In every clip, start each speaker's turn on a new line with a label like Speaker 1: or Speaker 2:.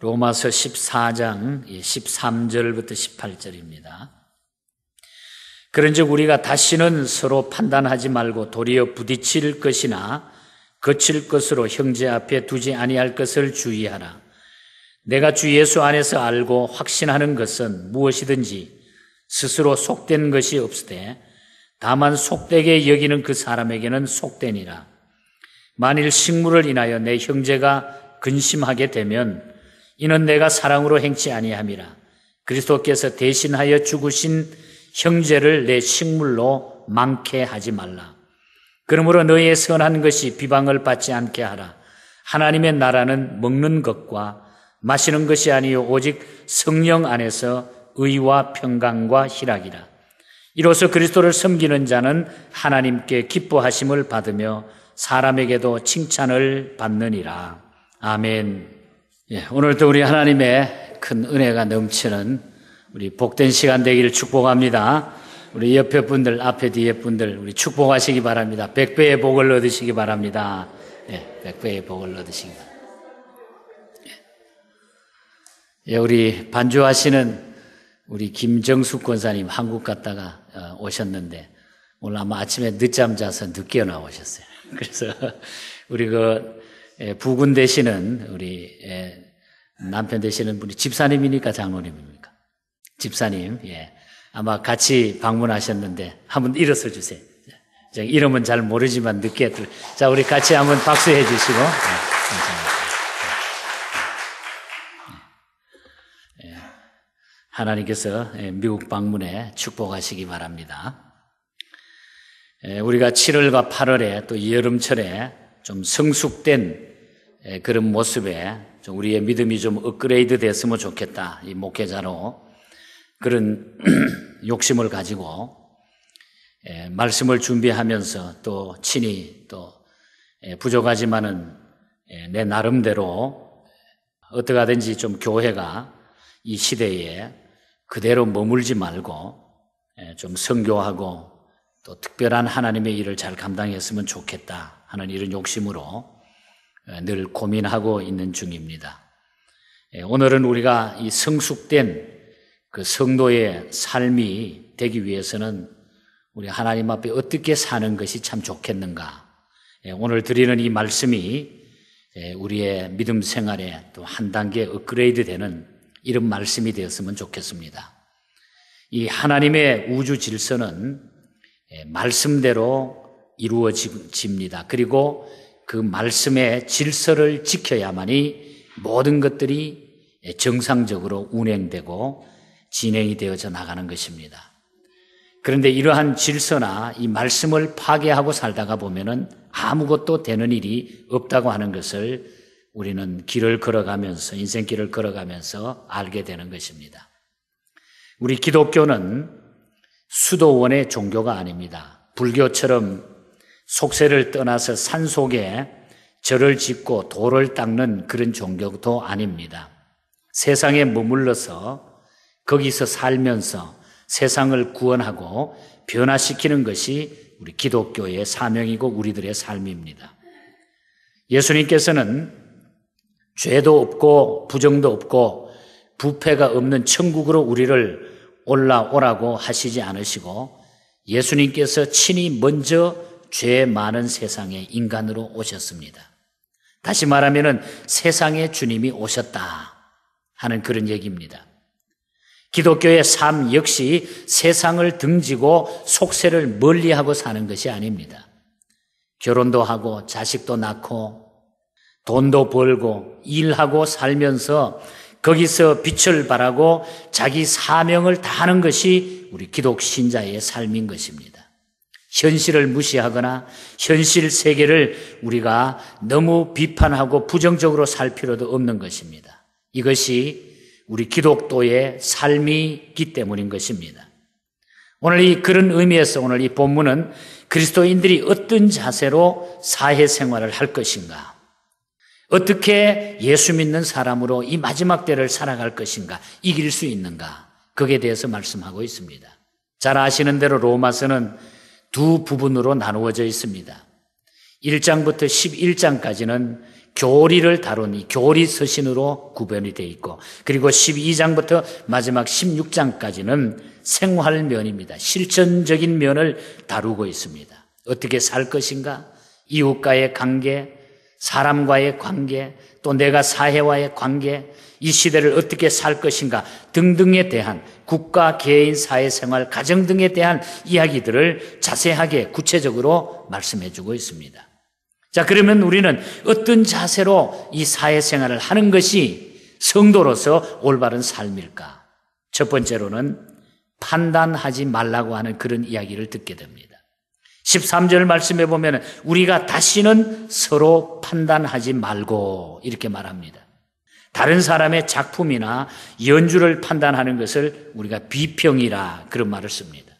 Speaker 1: 로마서 14장 13절부터 18절입니다. 그런즉 우리가 다시는 서로 판단하지 말고 도리어 부딪힐 것이나 거칠 것으로 형제 앞에 두지 아니할 것을 주의하라. 내가 주 예수 안에서 알고 확신하는 것은 무엇이든지 스스로 속된 것이 없으되 다만 속되게 여기는 그 사람에게는 속되니라. 만일 식물을 인하여 내 형제가 근심하게 되면 이는 내가 사랑으로 행치 아니함이라. 그리스도께서 대신하여 죽으신 형제를 내 식물로 망케 하지 말라. 그러므로 너희의 선한 것이 비방을 받지 않게 하라. 하나님의 나라는 먹는 것과 마시는 것이 아니요 오직 성령 안에서 의와 평강과 희락이라. 이로써 그리스도를 섬기는 자는 하나님께 기뻐하심을 받으며 사람에게도 칭찬을 받느니라. 아멘. 오늘도 우리 하나님의 큰 은혜가 넘치는 우리 복된 시간 되기를 축복합니다. 우리 옆에 분들, 앞에 뒤에 분들 우리 축복하시기 바랍니다. 100배의 복을 얻으시기 바랍니다. 100배의 복을 얻으시기 바랍니다. 우리 반주하시는 우리 김정숙 권사님 한국 갔다가 오셨는데 오늘 아마 아침에 늦잠 자서 늦게 나오셨어요. 그래서 우리 부군 되시는 우리 남편 되시는 분이 집사님이니까 장로님입니까? 집사님, 아마 같이 방문하셨는데 한번 일어서 주세요. 이름은 잘 모르지만 늦게 자, 우리 같이 한번 박수해 주시고. 하나님께서 미국 방문에 축복하시기 바랍니다. 우리가 7월과 8월에 또 여름철에 좀 성숙된 그런 모습에 좀 우리의 믿음이 좀 업그레이드 됐으면 좋겠다. 이 목회자로 그런 욕심을 가지고 말씀을 준비하면서 또 친히 또 부족하지만은 내 나름대로 어떻게 하든지 좀 교회가 이 시대에 그대로 머물지 말고 좀 선교하고 또 특별한 하나님의 일을 잘 감당했으면 좋겠다 하는 이런 욕심으로 늘 고민하고 있는 중입니다. 오늘은 우리가 이 성숙된 그 성도의 삶이 되기 위해서는 우리 하나님 앞에 어떻게 사는 것이 참 좋겠는가. 오늘 드리는 이 말씀이 우리의 믿음 생활에 또 한 단계 업그레이드 되는 이런 말씀이 되었으면 좋겠습니다. 이 하나님의 우주 질서는 말씀대로 이루어집니다. 그리고 그 말씀의 질서를 지켜야만이 모든 것들이 정상적으로 운행되고 진행이 되어져 나가는 것입니다. 그런데 이러한 질서나 이 말씀을 파괴하고 살다가 보면은 아무것도 되는 일이 없다고 하는 것을 우리는 길을 걸어가면서 인생길을 걸어가면서 알게 되는 것입니다. 우리 기독교는 수도원의 종교가 아닙니다. 불교처럼 속세를 떠나서 산속에 절을 짓고 돌을 닦는 그런 종교도 아닙니다. 세상에 머물러서 거기서 살면서 세상을 구원하고 변화시키는 것이 우리 기독교의 사명이고 우리들의 삶입니다. 예수님께서는 죄도 없고 부정도 없고 부패가 없는 천국으로 우리를 올라오라고 하시지 않으시고 예수님께서 친히 먼저 죄 많은 세상에 인간으로 오셨습니다. 다시 말하면은 세상에 주님이 오셨다 하는 그런 얘기입니다. 기독교의 삶 역시 세상을 등지고 속세를 멀리하고 사는 것이 아닙니다. 결혼도 하고 자식도 낳고 돈도 벌고 일하고 살면서 거기서 빛을 발하고 자기 사명을 다하는 것이 우리 기독 신자의 삶인 것입니다. 현실을 무시하거나 현실 세계를 우리가 너무 비판하고 부정적으로 살 필요도 없는 것입니다. 이것이 우리 기독도의 삶이기 때문인 것입니다. 오늘 그런 의미에서 오늘 이 본문은 그리스도인들이 어떤 자세로 사회생활을 할 것인가, 어떻게 예수 믿는 사람으로 이 마지막 때를 살아갈 것인가, 이길 수 있는가, 거기에 대해서 말씀하고 있습니다. 잘 아시는 대로 로마서는 두 부분으로 나누어져 있습니다. 1장부터 11장까지는 교리를 다룬 이 교리 서신으로 구별이 되어 있고, 그리고 12장부터 마지막 16장까지는 생활면입니다. 실천적인 면을 다루고 있습니다. 어떻게 살 것인가? 이웃과의 관계, 사람과의 관계, 또 내가 사회와의 관계, 이 시대를 어떻게 살 것인가 등등에 대한 국가, 개인, 사회생활, 가정 등에 대한 이야기들을 자세하게 구체적으로 말씀해 주고 있습니다. 자, 그러면 우리는 어떤 자세로 이 사회생활을 하는 것이 성도로서 올바른 삶일까? 첫 번째로는 판단하지 말라고 하는 그런 이야기를 듣게 됩니다. 13절 말씀해 보면 우리가 다시는 서로 판단하지 말고 이렇게 말합니다. 다른 사람의 작품이나 연주를 판단하는 것을 우리가 비평이라 그런 말을 씁니다.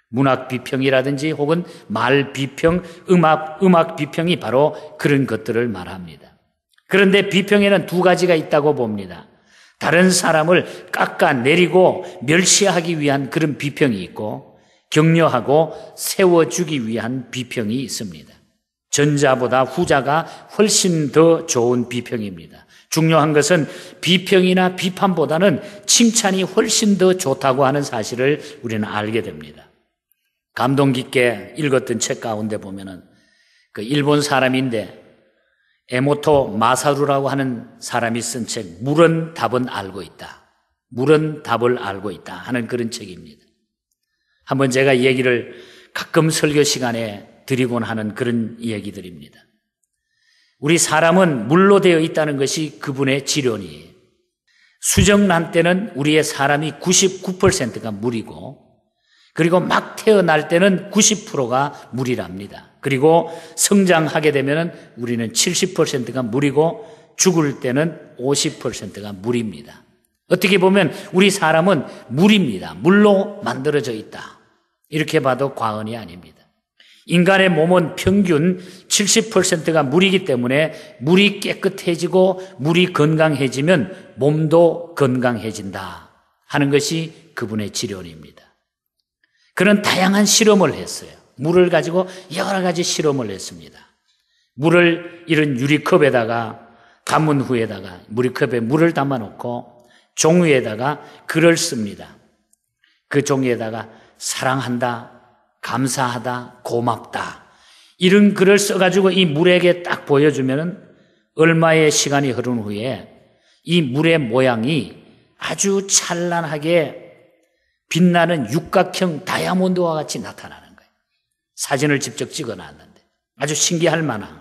Speaker 1: 문학 비평이라든지 혹은 말 비평, 음악 비평이 바로 그런 것들을 말합니다. 그런데 비평에는 두 가지가 있다고 봅니다. 다른 사람을 깎아내리고 멸시하기 위한 그런 비평이 있고, 격려하고 세워주기 위한 비평이 있습니다. 전자보다 후자가 훨씬 더 좋은 비평입니다. 중요한 것은 비평이나 비판보다는 칭찬이 훨씬 더 좋다고 하는 사실을 우리는 알게 됩니다. 감동 깊게 읽었던 책 가운데 보면은 그 일본 사람인데 에모토 마사루라고 하는 사람이 쓴 책, 물은 답은 알고 있다. 물은 답을 알고 있다 하는 그런 책입니다. 한번 제가 이 얘기를 가끔 설교 시간에 드리곤 하는 그런 얘기들입니다. 우리 사람은 물로 되어 있다는 것이 그분의 지론이에요. 수정란 때는 우리의 사람이 99%가 물이고, 그리고 막 태어날 때는 90%가 물이랍니다. 그리고 성장하게 되면 우리는 70%가 물이고 죽을 때는 50%가 물입니다. 어떻게 보면 우리 사람은 물입니다. 물로 만들어져 있다. 이렇게 봐도 과언이 아닙니다. 인간의 몸은 평균 70%가 물이기 때문에 물이 깨끗해지고 물이 건강해지면 몸도 건강해진다 하는 것이 그분의 지론입니다. 그런 다양한 실험을 했어요. 물을 가지고 여러 가지 실험을 했습니다. 물을 이런 유리컵에다가 담은 후에다가 유리컵에 물을 담아놓고 종 위에다가 글을 씁니다. 그 종이에다가 사랑한다, 감사하다, 고맙다 이런 글을 써가지고 이 물에게 딱 보여주면은 얼마의 시간이 흐른 후에 이 물의 모양이 아주 찬란하게 빛나는 육각형 다이아몬드와 같이 나타나는 거예요. 사진을 직접 찍어놨는데 아주 신기할 만한.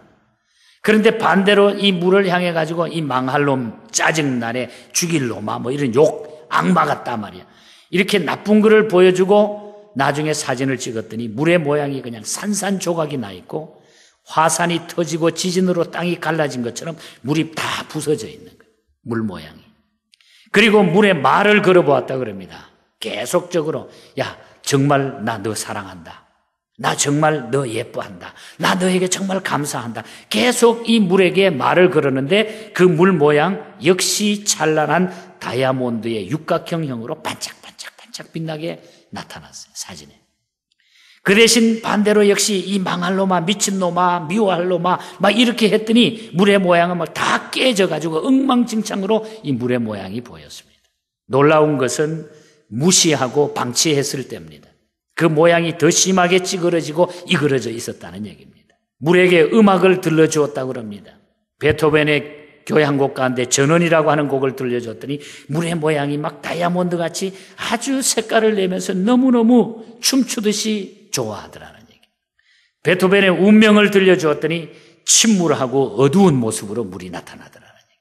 Speaker 1: 그런데 반대로 이 물을 향해 가지고 이 망할 놈, 짜증나네, 죽일 놈아 뭐 이런 욕, 악마 같다 말이야. 이렇게 나쁜 글을 보여주고 나중에 사진을 찍었더니 물의 모양이 그냥 산산조각이 나 있고 화산이 터지고 지진으로 땅이 갈라진 것처럼 물이 다 부서져 있는 거예요. 물 모양이. 그리고 물에 말을 걸어보았다 그럽니다. 계속적으로 야 정말 나 너 사랑한다. 나 정말 너 예뻐한다. 나 너에게 정말 감사한다. 계속 이 물에게 말을 걸었는데 그 물 모양 역시 찬란한 다이아몬드의 육각형형으로 반짝반짝반짝 빛나게 나타났어요. 사진에. 그 대신 반대로 역시 이 망할 놈아, 미친 놈아, 미워할 놈아 막 이렇게 했더니 물의 모양은 막 다 깨져가지고 엉망진창으로 이 물의 모양이 보였습니다. 놀라운 것은 무시하고 방치했을 때입니다. 그 모양이 더 심하게 찌그러지고 이그러져 있었다는 얘기입니다. 물에게 음악을 들려주었다고 합니다. 베토벤의 교향곡 가운데 전원이라고 하는 곡을 들려줬더니 물의 모양이 막 다이아몬드같이 아주 색깔을 내면서 너무너무 춤추듯이 좋아하더라는 얘기. 베토벤의 운명을 들려주었더니 침울하고 어두운 모습으로 물이 나타나더라는 얘기.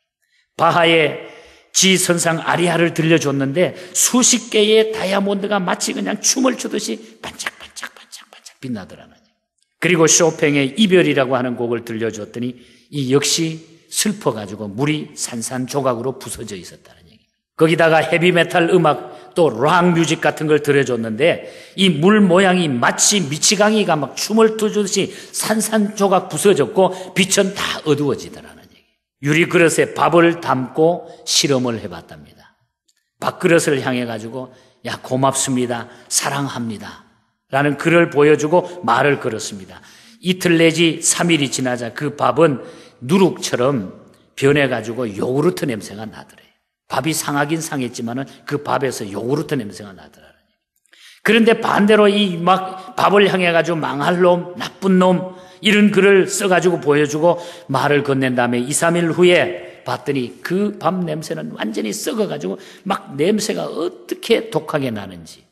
Speaker 1: 바하의 지선상 아리아를 들려줬는데 수십 개의 다이아몬드가 마치 그냥 춤을 추듯이 반짝반짝반짝반짝 빛나더라는 얘기. 그리고 쇼팽의 이별이라고 하는 곡을 들려줬더니 이 역시 슬퍼가지고 물이 산산조각으로 부서져 있었다는 얘기. 거기다가 헤비메탈 음악 또 락 뮤직 같은 걸 들려줬는데 이 물 모양이 마치 미치광이가 막 춤을 추듯이 산산조각 부서졌고 빛은 다 어두워지더라는 얘기. 유리그릇에 밥을 담고 실험을 해봤답니다. 밥그릇을 향해 가지고 야 고맙습니다, 사랑합니다 라는 글을 보여주고 말을 걸었습니다. 이틀 내지 3일이 지나자 그 밥은 누룩처럼 변해가지고 요구르트 냄새가 나더래. 밥이 상하긴 상했지만은 그 밥에서 요구르트 냄새가 나더라. 그런데 반대로 이 막 밥을 향해가지고 망할 놈, 나쁜 놈, 이런 글을 써가지고 보여주고 말을 건넨 다음에 2, 3일 후에 봤더니 그 밥 냄새는 완전히 썩어가지고 막 냄새가 어떻게 독하게 나는지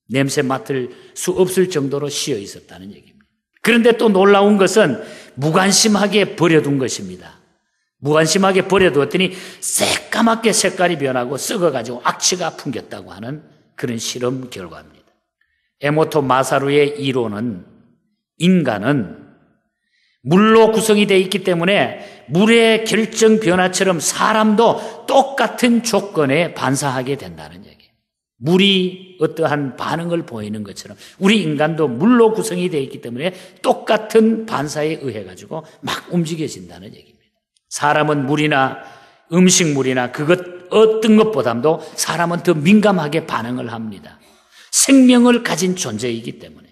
Speaker 1: 냄새 맡을 수 없을 정도로 쉬어 있었다는 얘기입니다. 그런데 또 놀라운 것은 무관심하게 버려둔 것입니다. 무관심하게 버려두었더니 새까맣게 색깔이 변하고 썩어가지고 악취가 풍겼다고 하는 그런 실험 결과입니다. 에모토 마사루의 이론은 인간은 물로 구성이 되어 있기 때문에 물의 결정 변화처럼 사람도 똑같은 조건에 반사하게 된다는 얘기예요. 물이 어떠한 반응을 보이는 것처럼 우리 인간도 물로 구성이 되어 있기 때문에 똑같은 반사에 의해 가지고 막 움직여진다는 얘기입니다. 사람은 물이나 음식물이나 그것 어떤 것보다도 사람은 더 민감하게 반응을 합니다. 생명을 가진 존재이기 때문에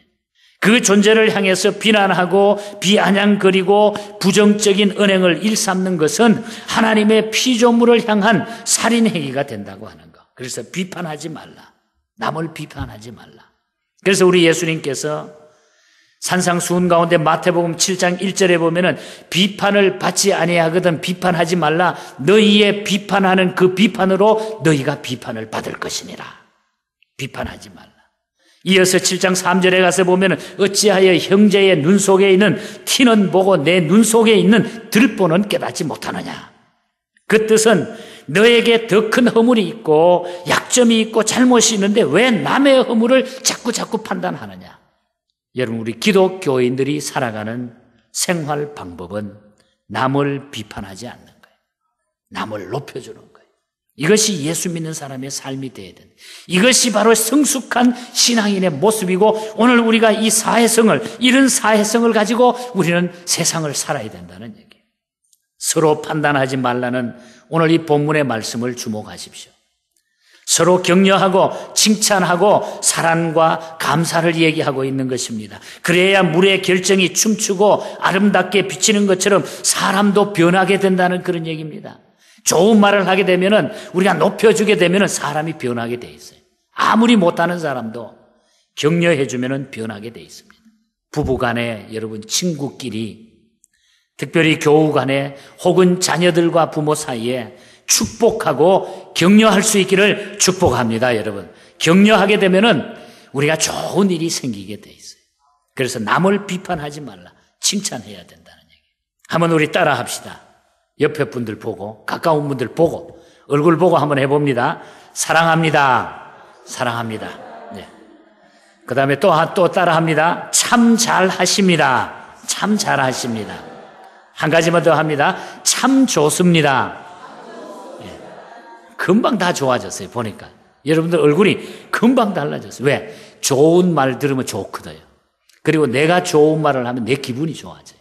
Speaker 1: 그 존재를 향해서 비난하고 비아냥거리고 부정적인 언행을 일삼는 것은 하나님의 피조물을 향한 살인행위가 된다고 하는 것. 그래서 비판하지 말라. 남을 비판하지 말라. 그래서 우리 예수님께서 산상수훈 가운데 마태복음 7장 1절에 보면은 비판을 받지 아니하거든 비판하지 말라. 너희의 비판하는 그 비판으로 너희가 비판을 받을 것이니라. 비판하지 말라. 이어서 7장 3절에 가서 보면은 어찌하여 형제의 눈 속에 있는 티는 보고 내 눈 속에 있는 들보는 깨닫지 못하느냐. 그 뜻은 너에게 더 큰 허물이 있고 약점이 있고 잘못이 있는데 왜 남의 허물을 자꾸 판단하느냐. 여러분, 우리 기독교인들이 살아가는 생활 방법은 남을 비판하지 않는 거예요. 남을 높여주는 거예요. 이것이 예수 믿는 사람의 삶이 되어야 된다. 이것이 바로 성숙한 신앙인의 모습이고 오늘 우리가 이 사회성을, 이런 사회성을 가지고 우리는 세상을 살아야 된다는 얘기예요. 서로 판단하지 말라는 오늘 이 본문의 말씀을 주목하십시오. 서로 격려하고 칭찬하고 사랑과 감사를 얘기하고 있는 것입니다. 그래야 물의 결정이 춤추고 아름답게 비치는 것처럼 사람도 변하게 된다는 그런 얘기입니다. 좋은 말을 하게 되면은 우리가 높여주게 되면은 사람이 변하게 돼 있어요. 아무리 못하는 사람도 격려해 주면은 변하게 돼 있습니다. 부부간에 여러분 친구끼리 특별히 교우 간에 혹은 자녀들과 부모 사이에 축복하고 격려할 수 있기를 축복합니다, 여러분. 격려하게 되면은 우리가 좋은 일이 생기게 돼 있어요. 그래서 남을 비판하지 말라. 칭찬해야 된다는 얘기. 한번 우리 따라 합시다. 옆에 분들 보고 가까운 분들 보고 얼굴 보고 한번 해봅니다. 사랑합니다. 사랑합니다. 네. 그 다음에 또 따라합니다. 참 잘하십니다. 참 잘하십니다. 한 가지만 더 합니다. 참 좋습니다. 네. 금방 다 좋아졌어요. 보니까 여러분들 얼굴이 금방 달라졌어요. 왜? 좋은 말 들으면 좋거든요. 그리고 내가 좋은 말을 하면 내 기분이 좋아져요.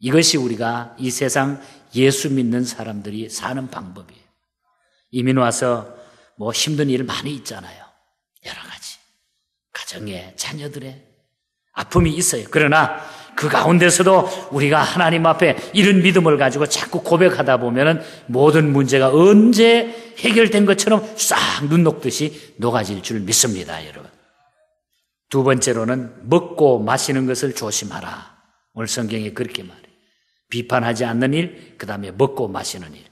Speaker 1: 이것이 우리가 이 세상 예수 믿는 사람들이 사는 방법이에요. 이민 와서 뭐 힘든 일 많이 있잖아요. 여러 가지. 가정에, 자녀들의 아픔이 있어요. 그러나 그 가운데서도 우리가 하나님 앞에 이런 믿음을 가지고 자꾸 고백하다 보면은 모든 문제가 언제 해결된 것처럼 싹 눈 녹듯이 녹아질 줄 믿습니다, 여러분. 두 번째로는 먹고 마시는 것을 조심하라. 오늘 성경에 그렇게 말해요. 비판하지 않는 일, 그 다음에 먹고 마시는 일.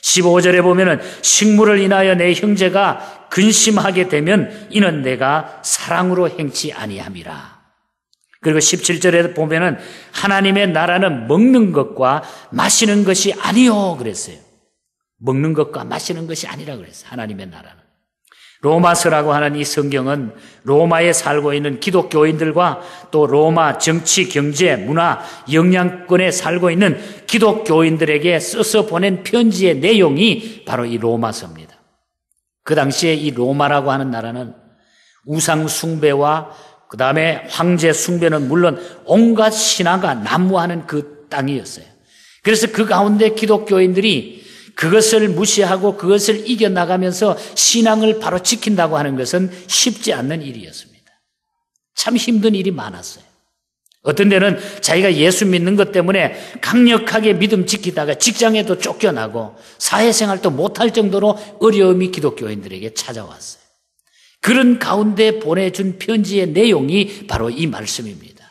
Speaker 1: 15절에 보면은 식물을 인하여 내 형제가 근심하게 되면 이는 내가 사랑으로 행치 아니함이라. 그리고 17절에 보면은 하나님의 나라는 먹는 것과 마시는 것이 아니요 그랬어요. 먹는 것과 마시는 것이 아니라 그랬어요. 하나님의 나라는. 로마서라고 하는 이 성경은 로마에 살고 있는 기독교인들과 또 로마 정치, 경제, 문화, 영향권에 살고 있는 기독교인들에게 써서 보낸 편지의 내용이 바로 이 로마서입니다. 그 당시에 이 로마라고 하는 나라는 우상 숭배와 그 다음에 황제 숭배는 물론 온갖 신화가 난무하는 그 땅이었어요. 그래서 그 가운데 기독교인들이 그것을 무시하고 그것을 이겨나가면서 신앙을 바로 지킨다고 하는 것은 쉽지 않는 일이었습니다. 참 힘든 일이 많았어요. 어떤 데는 자기가 예수 믿는 것 때문에 강력하게 믿음 지키다가 직장에도 쫓겨나고 사회생활도 못할 정도로 어려움이 기독교인들에게 찾아왔어요. 그런 가운데 보내준 편지의 내용이 바로 이 말씀입니다.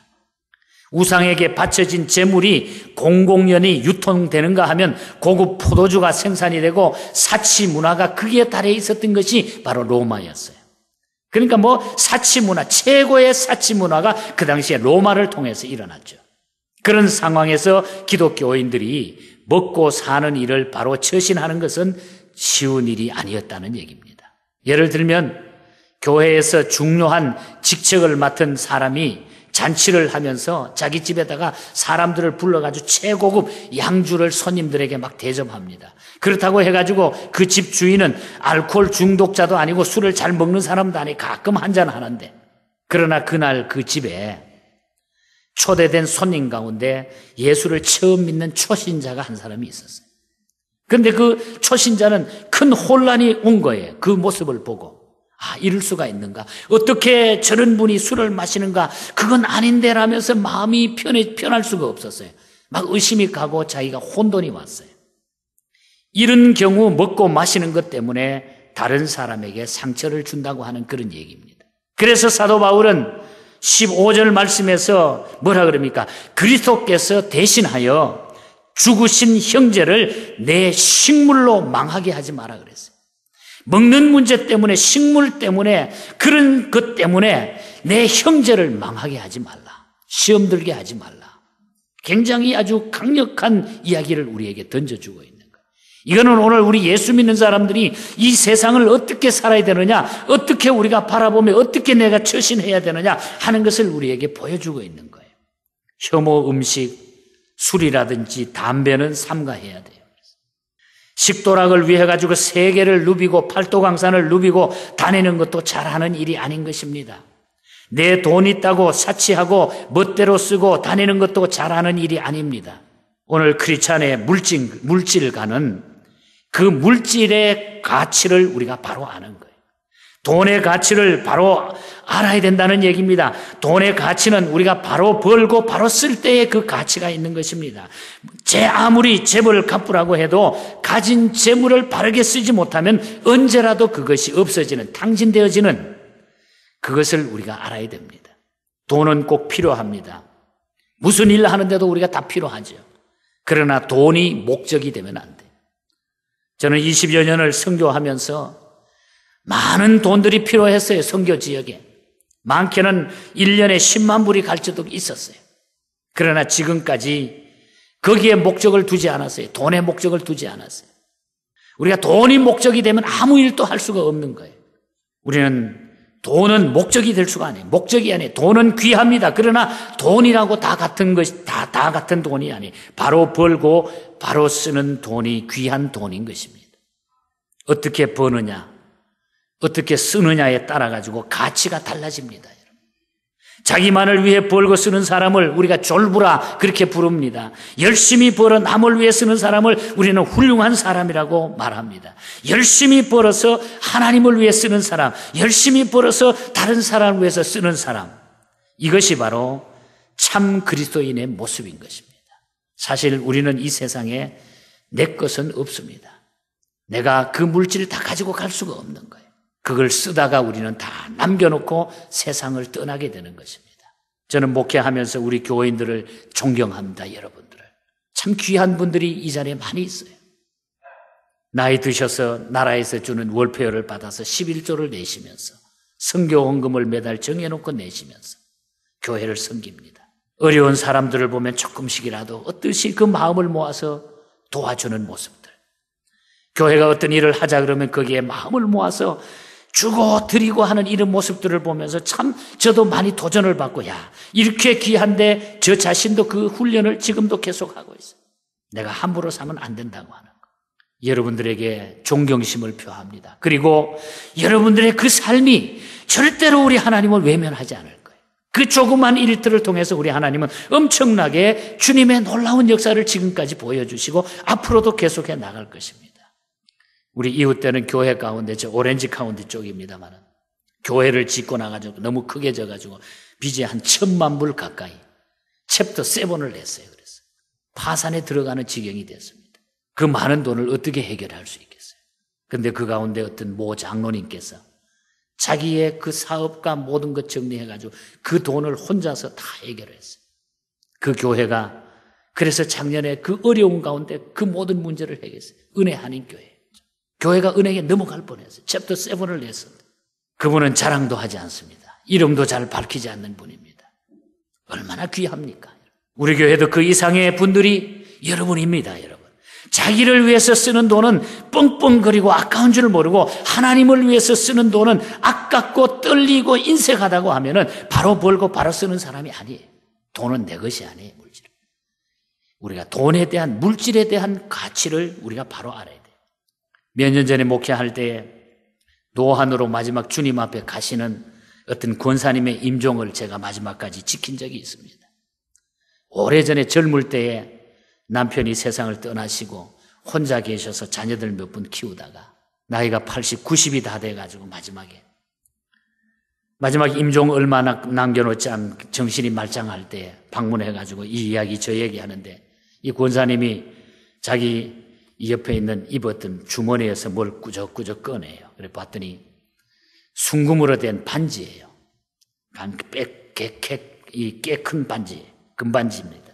Speaker 1: 우상에게 바쳐진 재물이 공공연히 유통되는가 하면 고급 포도주가 생산이 되고 사치 문화가 거기에 달해 있었던 것이 바로 로마였어요. 그러니까 사치 문화, 최고의 사치 문화가 그 당시에 로마를 통해서 일어났죠. 그런 상황에서 기독교인들이 먹고 사는 일을 바로 처신하는 것은 쉬운 일이 아니었다는 얘기입니다. 예를 들면 교회에서 중요한 직책을 맡은 사람이 잔치를 하면서 자기 집에다가 사람들을 불러가지고 최고급 양주를 손님들에게 막 대접합니다. 그렇다고 해가지고 그 집 주인은 알코올 중독자도 아니고 술을 잘 먹는 사람도 아니고 가끔 한잔 하는데, 그러나 그날 그 집에 초대된 손님 가운데 예수를 처음 믿는 초신자가 한 사람이 있었어요. 그런데 그 초신자는 큰 혼란이 온 거예요. 그 모습을 보고. 이럴 수가 있는가? 어떻게 저런 분이 술을 마시는가? 그건 아닌데 라면서 마음이 편할 수가 없었어요. 막 의심이 가고 자기가 혼돈이 왔어요. 이런 경우 먹고 마시는 것 때문에 다른 사람에게 상처를 준다고 하는 그런 얘기입니다. 그래서 사도 바울은 15절 말씀에서 뭐라 그럽니까? 그리스도께서 대신하여 죽으신 형제를 내 식물로 망하게 하지 마라 그랬어요. 먹는 문제 때문에, 식물 때문에, 그런 것 때문에 내 형제를 망하게 하지 말라. 시험 들게 하지 말라. 굉장히 아주 강력한 이야기를 우리에게 던져주고 있는 거예요. 이거는 오늘 우리 예수 믿는 사람들이 이 세상을 어떻게 살아야 되느냐, 어떻게 우리가 바라보며 어떻게 내가 처신해야 되느냐 하는 것을 우리에게 보여주고 있는 거예요. 혐오 음식, 술이라든지 담배는 삼가해야 돼요. 식도락을 위해 가지고 세계를 누비고 팔도강산을 누비고 다니는 것도 잘하는 일이 아닌 것입니다. 내 돈 있다고 사치하고 멋대로 쓰고 다니는 것도 잘하는 일이 아닙니다. 오늘 크리스찬의 물질가는 그 물질의 가치를 우리가 바로 아는 거예요. 돈의 가치를 바로 알아야 된다는 얘기입니다. 돈의 가치는 우리가 바로 벌고 바로 쓸 때에 그 가치가 있는 것입니다. 아무리 재벌을 갚으라고 해도 가진 재물을 바르게 쓰지 못하면 언제라도 그것이 없어지는, 탕진되어지는, 그것을 우리가 알아야 됩니다. 돈은 꼭 필요합니다. 무슨 일을 하는데도 우리가 다 필요하죠. 그러나 돈이 목적이 되면 안 돼요. 저는 20여 년을 선교하면서 많은 돈들이 필요했어요. 선교 지역에. 많게는 1년에 10만 불이 갈 적도 있었어요. 그러나 지금까지 거기에 목적을 두지 않았어요. 돈의 목적을 두지 않았어요. 우리가 돈이 목적이 되면 아무 일도 할 수가 없는 거예요. 우리는 돈은 목적이 될 수가 아니에요. 목적이 아니에요. 돈은 귀합니다. 그러나 돈이라고 다 같은 것이 다 같은 돈이 아니에요. 바로 벌고 바로 쓰는 돈이 귀한 돈인 것입니다. 어떻게 버느냐, 어떻게 쓰느냐에 따라 가지고 가치가 달라집니다. 자기만을 위해 벌고 쓰는 사람을 우리가 졸부라 그렇게 부릅니다. 열심히 벌어 남을 위해 쓰는 사람을 우리는 훌륭한 사람이라고 말합니다. 열심히 벌어서 하나님을 위해 쓰는 사람, 열심히 벌어서 다른 사람을 위해서 쓰는 사람, 이것이 바로 참 그리스도인의 모습인 것입니다. 사실 우리는 이 세상에 내 것은 없습니다. 내가 그 물질을 다 가지고 갈 수가 없는 거예요. 그걸 쓰다가 우리는 다 남겨놓고 세상을 떠나게 되는 것입니다. 저는 목회하면서 우리 교인들을 존경합니다. 여러분들을. 참 귀한 분들이 이 자리에 많이 있어요. 나이 드셔서 나라에서 주는 월페어를 받아서 11조를 내시면서 선교 헌금을 매달 정해놓고 내시면서 교회를 섬깁니다. 어려운 사람들을 보면 조금씩이라도 어떠시 그 마음을 모아서 도와주는 모습들. 교회가 어떤 일을 하자 그러면 거기에 마음을 모아서 주고 드리고 하는 이런 모습들을 보면서 참 저도 많이 도전을 받고, 이렇게 귀한데 저 자신도 그 훈련을 지금도 계속하고 있어요. 내가 함부로 사면 안 된다고 하는 거. 여러분들에게 존경심을 표합니다. 그리고 여러분들의 그 삶이 절대로 우리 하나님을 외면하지 않을 거예요. 그 조그만 일들을 통해서 우리 하나님은 엄청나게 주님의 놀라운 역사를 지금까지 보여주시고 앞으로도 계속해 나갈 것입니다. 우리 이웃 때는 교회 가운데, 저 오렌지 카운티 쪽입니다만, 교회를 짓고 나가지고 너무 크게 져가지고 빚이 한 1,000만 불 가까이. 챕터 7을 냈어요. 그래서 파산에 들어가는 지경이 됐습니다. 그 많은 돈을 어떻게 해결할 수 있겠어요? 그런데 그 가운데 어떤 모 장로님께서 자기의 그 사업과 모든 것 정리해가지고 그 돈을 혼자서 다 해결했어요. 그 교회가 그래서 작년에 그 어려운 가운데 그 모든 문제를 해결했어요. 은혜 한인교회. 교회가 은혜에 넘어갈 뻔했어요. 챕터 7을 냈습니다. 그분은 자랑도 하지 않습니다. 이름도 잘 밝히지 않는 분입니다. 얼마나 귀합니까? 우리 교회도 그 이상의 분들이 여러분입니다. 여러분. 자기를 위해서 쓰는 돈은 뻥뻥거리고 아까운 줄 모르고 하나님을 위해서 쓰는 돈은 아깝고 떨리고 인색하다고 하면은 바로 벌고 바로 쓰는 사람이 아니에요. 돈은 내 것이 아니에요. 물질. 우리가 돈에 대한 물질에 대한 가치를 우리가 바로 알아야 돼요. 몇 년 전에 목회할 때에 노한으로 마지막 주님 앞에 가시는 어떤 권사님의 임종을 제가 마지막까지 지킨 적이 있습니다. 오래전에 젊을 때에 남편이 세상을 떠나시고 혼자 계셔서 자녀들 몇 분 키우다가 나이가 80, 90이 다 돼가지고 마지막 임종 얼마 남겨놓지 않은 정신이 말짱할 때 방문해가지고 이 이야기 저 얘기하는데 이 권사님이 자기 이 옆에 있는 입었던 주머니에서 뭘 꾸적꾸적 꺼내요. 그래 봤더니 순금으로 된 반지예요. 꽤 큰 반지, 금반지입니다.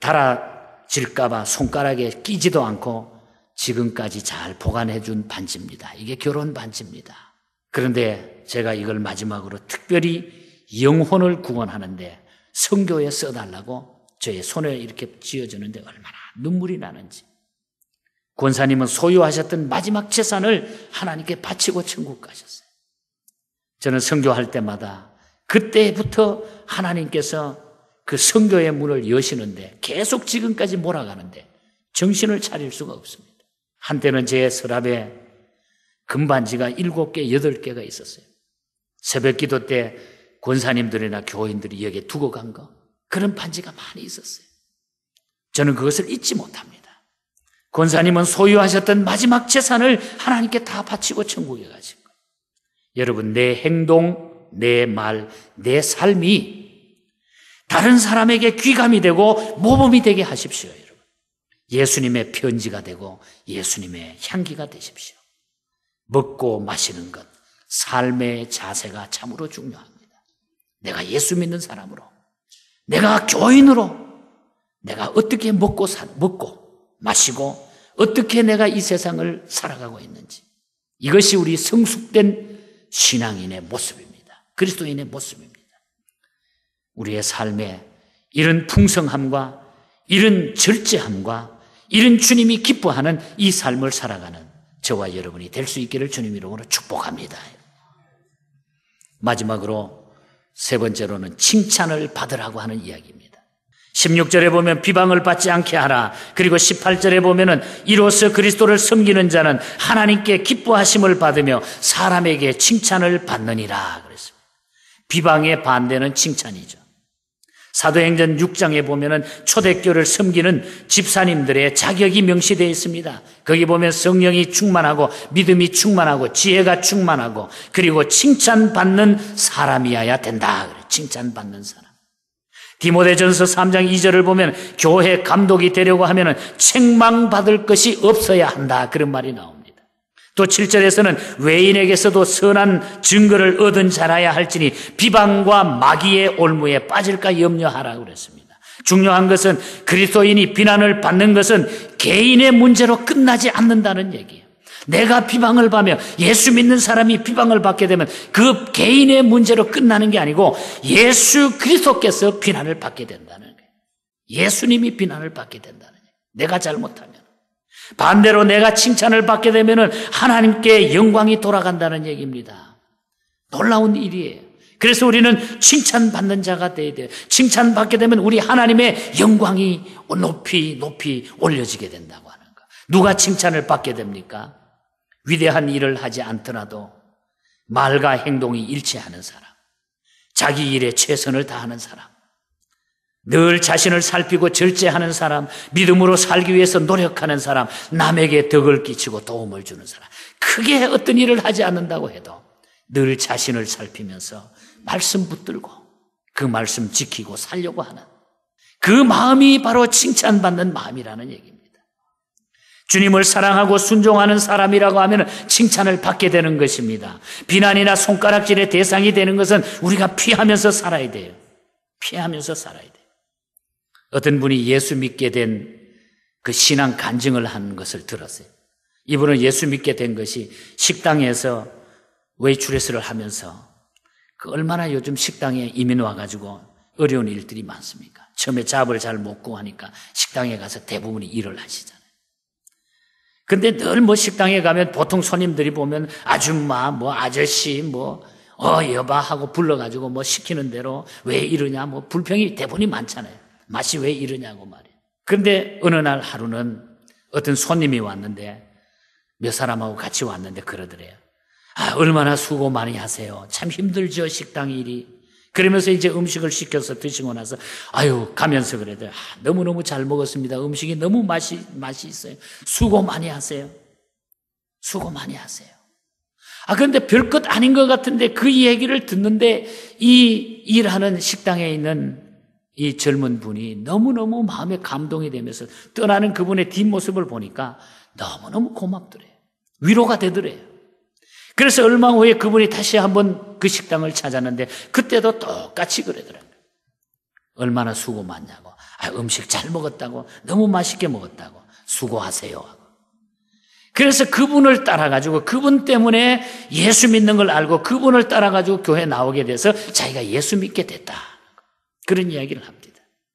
Speaker 1: 달아질까봐 손가락에 끼지도 않고 지금까지 잘 보관해 준 반지입니다. 이게 결혼 반지입니다. 그런데 제가 이걸 마지막으로 특별히 영혼을 구원하는데 성교에 써달라고 저의 손에 이렇게 쥐어주는데 얼마나 눈물이 나는지. 권사님은 소유하셨던 마지막 재산을 하나님께 바치고 천국 가셨어요. 저는 선교할 때마다 그때부터 하나님께서 그 선교의 문을 여시는데 계속 지금까지 몰아가는데 정신을 차릴 수가 없습니다. 한때는 제 서랍에 금반지가 7개, 8개가 있었어요. 새벽 기도 때 권사님들이나 교인들이 여기에 두고 간 거, 그런 반지가 많이 있었어요. 저는 그것을 잊지 못합니다. 권사님은 소유하셨던 마지막 재산을 하나님께 다 바치고 천국에 가신 거예요. 여러분, 내 행동, 내 말, 내 삶이 다른 사람에게 귀감이 되고 모범이 되게 하십시오. 여러분, 예수님의 편지가 되고 예수님의 향기가 되십시오. 먹고 마시는 것, 삶의 자세가 참으로 중요합니다. 내가 예수 믿는 사람으로, 내가 교인으로 내가 어떻게 먹고 마시고 어떻게 내가 이 세상을 살아가고 있는지, 이것이 우리 성숙된 신앙인의 모습입니다. 그리스도인의 모습입니다. 우리의 삶에 이런 풍성함과 이런 절제함과 이런 주님이 기뻐하는 이 삶을 살아가는 저와 여러분이 될 수 있기를 주님 이름으로 축복합니다. 마지막으로 세 번째로는 칭찬을 받으라고 하는 이야기입니다. 16절에 보면 비방을 받지 않게 하라. 그리고 18절에 보면은 이로써 그리스도를 섬기는 자는 하나님께 기뻐하심을 받으며 사람에게 칭찬을 받느니라 그랬습니다. 비방의 반대는 칭찬이죠. 사도행전 6장에 보면은 초대교를 섬기는 집사님들의 자격이 명시되어 있습니다. 거기 보면 성령이 충만하고 믿음이 충만하고 지혜가 충만하고 그리고 칭찬받는 사람이어야 된다. 칭찬받는 사람. 디모데전서 3장 2절을 보면 교회 감독이 되려고 하면은 책망받을 것이 없어야 한다. 그런 말이 나옵니다. 또 7절에서는 외인에게서도 선한 증거를 얻은 자라야 할지니 비방과 마귀의 올무에 빠질까 염려하라고 그랬습니다. 중요한 것은 그리스도인이 비난을 받는 것은 개인의 문제로 끝나지 않는다는 얘기예요. 내가 비방을 받으며 예수 믿는 사람이 비방을 받게 되면 그 개인의 문제로 끝나는 게 아니고 예수 그리스도께서 비난을 받게 된다는 거예요. 예수님이 비난을 받게 된다는 거예요. 내가 잘못하면. 반대로 내가 칭찬을 받게 되면 하나님께 영광이 돌아간다는 얘기입니다. 놀라운 일이에요. 그래서 우리는 칭찬받는 자가 되어야 돼요. 칭찬받게 되면 우리 하나님의 영광이 높이 올려지게 된다고 하는 거. 누가 칭찬을 받게 됩니까? 위대한 일을 하지 않더라도 말과 행동이 일치하는 사람, 자기 일에 최선을 다하는 사람, 늘 자신을 살피고 절제하는 사람, 믿음으로 살기 위해서 노력하는 사람, 남에게 덕을 끼치고 도움을 주는 사람, 크게 어떤 일을 하지 않는다고 해도 늘 자신을 살피면서 말씀 붙들고 그 말씀 지키고 살려고 하는 그 마음이 바로 칭찬받는 마음이라는 얘기입니다. 주님을 사랑하고 순종하는 사람이라고 하면 칭찬을 받게 되는 것입니다. 비난이나 손가락질의 대상이 되는 것은 우리가 피하면서 살아야 돼요. 피하면서 살아야 돼요. 어떤 분이 예수 믿게 된 그 신앙 간증을 하는 것을 들었어요. 이분은 예수 믿게 된 것이 식당에서 웨이트레스를 하면서 그 얼마나 요즘 식당에 이민 와가지고 어려운 일들이 많습니까? 처음에 잡을 잘 못 구하니까 식당에 가서 대부분이 일을 하시잖아요. 근데 늘 뭐 식당에 가면 보통 손님들이 보면 아줌마, 뭐 아저씨, 여봐 하고 불러가지고 뭐 시키는 대로 왜 이러냐, 뭐 불평이 대부분이 많잖아요. 맛이 왜 이러냐고 말이에요. 그런데 어느 날 하루는 어떤 손님이 왔는데 몇 사람하고 같이 왔는데 그러더래요. 얼마나 수고 많이 하세요. 참 힘들죠, 식당 일이. 그러면서 이제 음식을 시켜서 드시고 나서 가면서 그래도 너무너무 잘 먹었습니다. 음식이 너무 맛이 있어요. 수고 많이 하세요. 수고 많이 하세요. 그런데 별것 아닌 것 같은데 그 얘기를 듣는데 이 일하는 식당에 있는 이 젊은 분이 너무너무 마음에 감동이 되면서 떠나는 그분의 뒷모습을 보니까 너무너무 고맙더래요. 위로가 되더래요. 그래서 얼마 후에 그분이 다시 한번 그 식당을 찾았는데 그때도 똑같이 그러더라고요. 얼마나 수고 많냐고. 음식 잘 먹었다고. 너무 맛있게 먹었다고. 수고하세요 하고. 그래서 그분을 따라가지고 그분 때문에 예수 믿는 걸 알고 그분을 따라가지고 교회 나오게 돼서 자기가 예수 믿게 됐다. 그런 이야기를 합니다.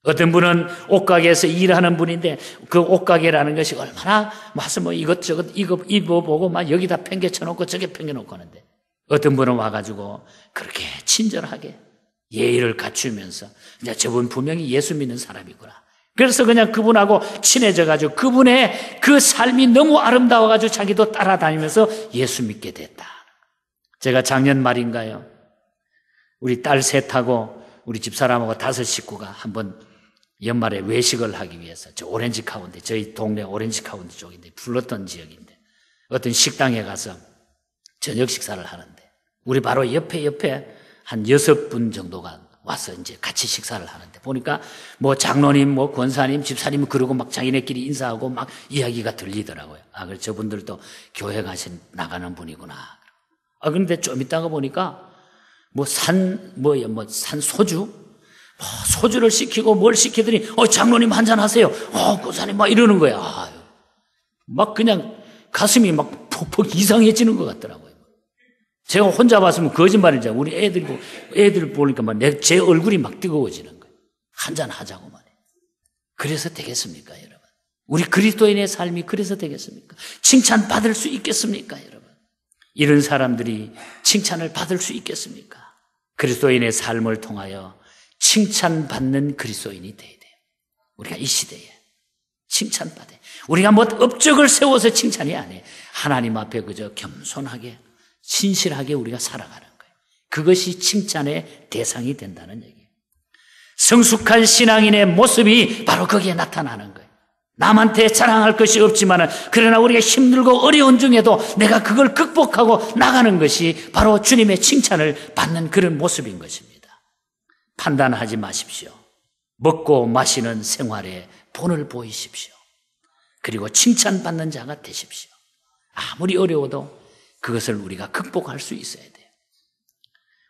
Speaker 1: 어떤 분은 옷가게에서 일하는 분인데 그 옷가게라는 것이 얼마나 와서 뭐 이것저것 입어보고 막 여기다 팽개쳐놓고 저게 팽개놓고 하는데 어떤 분은 와가지고 그렇게 친절하게 예의를 갖추면서 이제 저분 분명히 예수 믿는 사람이구나. 그래서 그냥 그분하고 친해져가지고 그분의 그 삶이 너무 아름다워가지고 자기도 따라다니면서 예수 믿게 됐다. 제가 작년 말인가요? 우리 딸 셋하고 우리 집사람하고 5 식구가 한번 연말에 외식을 하기 위해서 저 오렌지 카운티, 저희 동네 오렌지 카운티 쪽인데 불렀던 지역인데 어떤 식당에 가서 저녁 식사를 하는데 우리 바로 옆에 한 6분 정도가 와서 이제 같이 식사를 하는데 보니까 뭐 장로님, 뭐 권사님, 집사님 그러고 막 자기네끼리 인사하고 막 이야기가 들리더라고요. 그래서 저분들도 교회 나가는 분이구나. 그런데 좀 있다가 보니까 산 소주? 소주를 시키고 뭘 시키더니, 장로님 한잔 하세요. 권사님 막 이러는 거야. 막 그냥 가슴이 막 퍽퍽 이상해지는 것 같더라고요. 제가 혼자 봤으면 거짓말이죠. 우리 애들 보니까 막 제 얼굴이 막 뜨거워지는 거예요. 한잔 하자고 말이에요. 그래서 되겠습니까, 여러분? 우리 그리스도인의 삶이 그래서 되겠습니까? 칭찬받을 수 있겠습니까, 여러분? 이런 사람들이 칭찬을 받을 수 있겠습니까? 그리스도인의 삶을 통하여 칭찬받는 그리스도인이 돼야 돼요. 우리가 이 시대에 칭찬받아요. 우리가 뭐 업적을 세워서 칭찬이 아니에요. 하나님 앞에 그저 겸손하게 신실하게 우리가 살아가는 거예요. 그것이 칭찬의 대상이 된다는 얘기예요. 성숙한 신앙인의 모습이 바로 거기에 나타나는 거예요. 남한테 자랑할 것이 없지만 그러나 우리가 힘들고 어려운 중에도 내가 그걸 극복하고 나가는 것이 바로 주님의 칭찬을 받는 그런 모습인 것입니다. 판단하지 마십시오. 먹고 마시는 생활에 본을 보이십시오. 그리고 칭찬받는 자가 되십시오. 아무리 어려워도 그것을 우리가 극복할 수 있어야 돼요.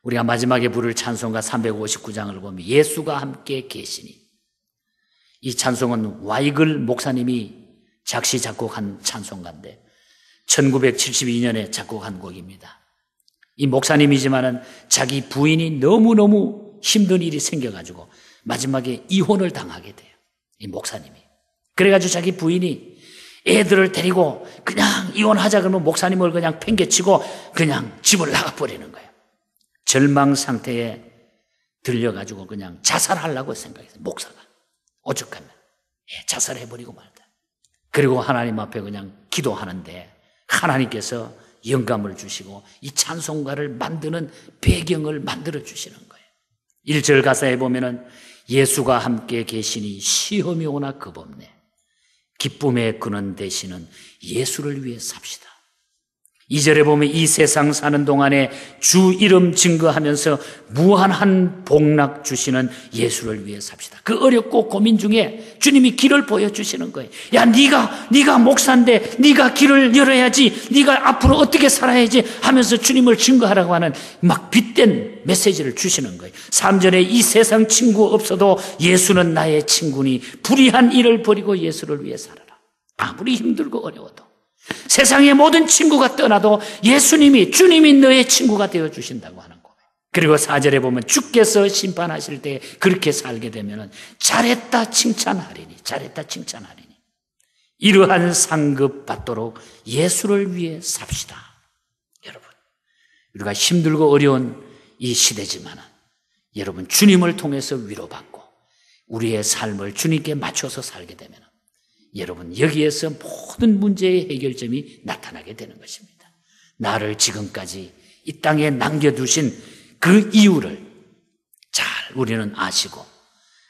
Speaker 1: 우리가 마지막에 부를 찬송가 359장을 보면 예수가 함께 계시니, 이 찬송은 와이글 목사님이 작시 작곡한 찬송가인데 1972년에 작곡한 곡입니다. 이 목사님이지만은 자기 부인이 너무너무 힘든 일이 생겨가지고 마지막에 이혼을 당하게 돼요. 이 목사님이. 그래가지고 자기 부인이 애들을 데리고 그냥 이혼하자 그러면 목사님을 그냥 팽개치고 그냥 집을 나가버리는 거예요. 절망 상태에 들려가지고 그냥 자살하려고 생각했어요. 목사가. 오죽하면 자살해버리고 말다. 그리고 하나님 앞에 그냥 기도하는데 하나님께서 영감을 주시고 이 찬송가를 만드는 배경을 만들어 주시는 거예요. 1절 가사에 보면은 예수가 함께 계시니 시험이 오나 겁없네. 기쁨의 근원 되시는 예수를 위해 삽시다. 2절에 보면 이 세상 사는 동안에 주 이름 증거하면서 무한한 복락 주시는 예수를 위해 삽시다. 그 어렵고 고민 중에 주님이 길을 보여주시는 거예요. 야, 네가 목사인데 네가 길을 열어야지, 네가 앞으로 어떻게 살아야지 하면서 주님을 증거하라고 하는 막 빗댄 메시지를 주시는 거예요. 3절에 이 세상 친구 없어도 예수는 나의 친구니 불의한 일을 버리고 예수를 위해 살아라. 아무리 힘들고 어려워도, 세상의 모든 친구가 떠나도 예수님이, 주님이 너의 친구가 되어주신다고 하는 거예요. 그리고 4절에 보면 주께서 심판하실 때 그렇게 살게 되면 잘했다 칭찬하리니, 잘했다 칭찬하리니, 이러한 상급 받도록 예수를 위해 삽시다. 여러분, 우리가 힘들고 어려운 이 시대지만 여러분, 주님을 통해서 위로받고 우리의 삶을 주님께 맞춰서 살게 되면 여러분, 여기에서 모든 문제의 해결점이 나타나게 되는 것입니다. 나를 지금까지 이 땅에 남겨두신 그 이유를 잘 우리는 아시고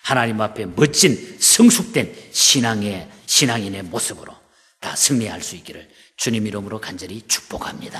Speaker 1: 하나님 앞에 멋진 성숙된 신앙인의 모습으로 다 승리할 수 있기를 주님 이름으로 간절히 축복합니다.